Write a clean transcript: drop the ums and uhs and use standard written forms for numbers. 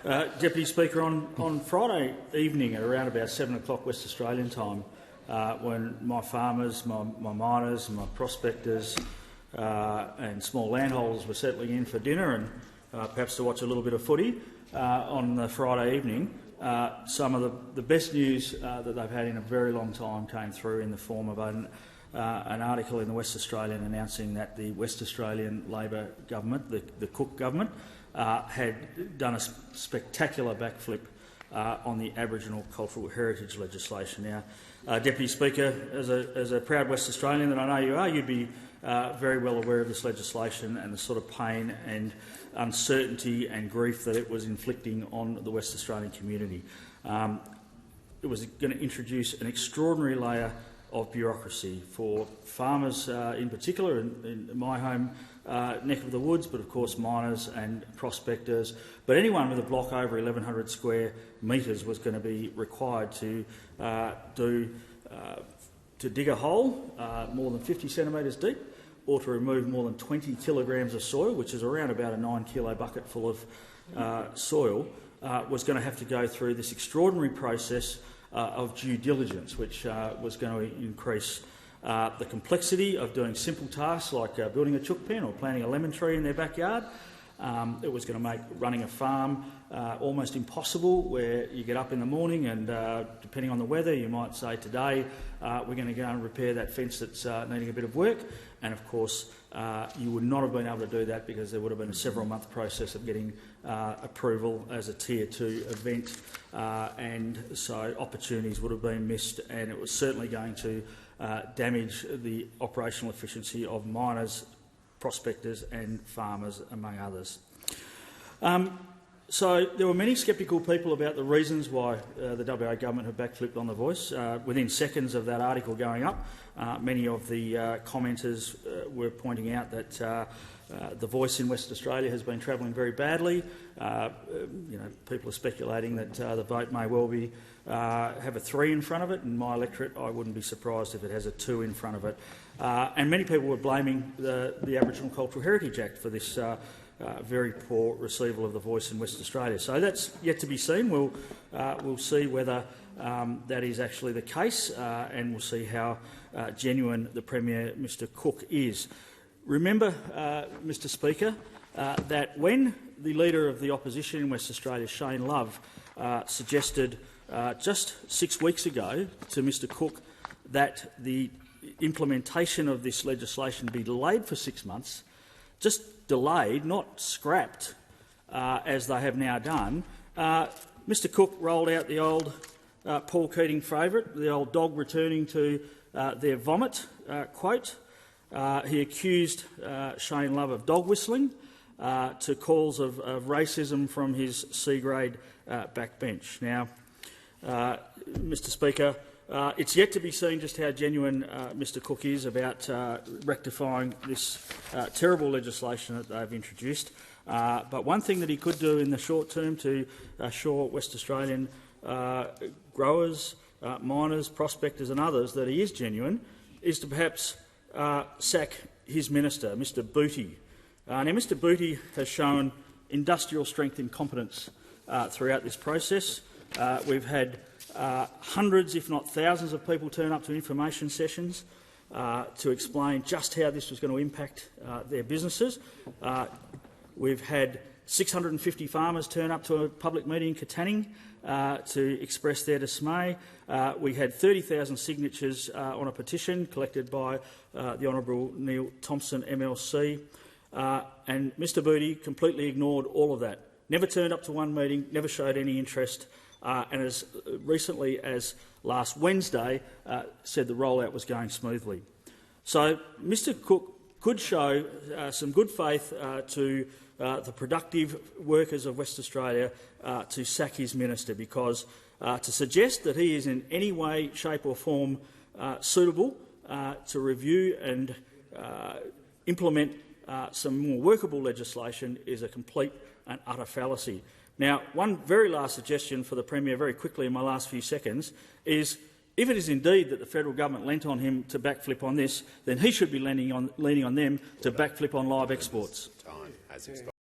Deputy Speaker, on Friday evening at around about 7 o'clock West Australian time, when my farmers, my miners, my prospectors and small landholders were settling in for dinner and perhaps to watch a little bit of footy on the Friday evening, some of the best news that they've had in a very long time came through in the form of an article in the West Australian announcing that the West Australian Labor government, the Cook government, had done a spectacular backflip on the Aboriginal Cultural Heritage legislation. Now, Deputy Speaker, as a proud West Australian that I know you are, you'd be very well aware of this legislation and the sort of pain and uncertainty and grief that it was inflicting on the West Australian community. It was going to introduce an extraordinary layer of bureaucracy for farmers in particular in my home neck of the woods, but of course miners and prospectors. But anyone with a block over 1,100 square metres was going to be required to dig a hole more than 50 centimetres deep, or to remove more than 20 kilograms of soil, which is around about a 9-kilo bucket full of soil, was going to have to go through this extraordinary process of due diligence, which was going to increase the complexity of doing simple tasks like building a chook pen or planting a lemon tree in their backyard. It was going to make running a farm almost impossible, where you get up in the morning and, depending on the weather, you might say, today we're going to go and repair that fence that's needing a bit of work. And of course, you would not have been able to do that because there would have been a several-month process of getting approval as a Tier 2 event, and so opportunities would have been missed, and it was certainly going to damage the operational efficiency of miners, prospectors and farmers, among others. So there were many sceptical people about the reasons why the WA government have backflipped on the Voice. Within seconds of that article going up, many of the commenters were pointing out that the Voice in West Australia has been travelling very badly. People are speculating that the vote may well be have a 3 in front of it. In my electorate, I wouldn't be surprised if it has a 2 in front of it. And many people were blaming the Aboriginal Cultural Heritage Act for this very poor receival of the Voice in West Australia. So that's yet to be seen. We'll see whether that is actually the case, and we'll see how genuine the Premier, Mr Cook, is. Remember, Mr Speaker, that when the Leader of the Opposition in West Australia, Shane Love, suggested just 6 weeks ago to Mr Cook that the implementation of this legislation be delayed for 6 months, just delayed, not scrapped, as they have now done, Mr Cook rolled out the old Paul Keating favourite, the old dog returning to their vomit quote. He accused Shane Love of dog whistling to calls of racism from his C-grade backbench. Now, Mr Speaker, it's yet to be seen just how genuine Mr Cook is about rectifying this terrible legislation that they've introduced. But one thing that he could do in the short term to assure West Australian growers, miners, prospectors and others that he is genuine is to perhaps sack his minister, Mr Buti. Now, Mr Buti has shown industrial strength incompetence throughout this process. We've had hundreds, if not thousands, of people turn up to information sessions to explain just how this was going to impact their businesses. We've had 650 farmers turn up to a public meeting in Katanning to express their dismay. We had 30,000 signatures on a petition collected by the Honourable Neil Thompson MLC, and Mr Buti completely ignored all of that. Never turned up to one meeting, never showed any interest, and as recently as last Wednesday said the rollout was going smoothly. So Mr Cook could show some good faith to the productive workers of West Australia to sack his minister, because to suggest that he is in any way, shape or form suitable to review and implement some more workable legislation is a complete and utter fallacy. Now, one very last suggestion for the Premier, very quickly in my last few seconds, is if it is indeed that the federal government lent on him to backflip on this, then he should be leaning on them to backflip on live exports. Time has expired.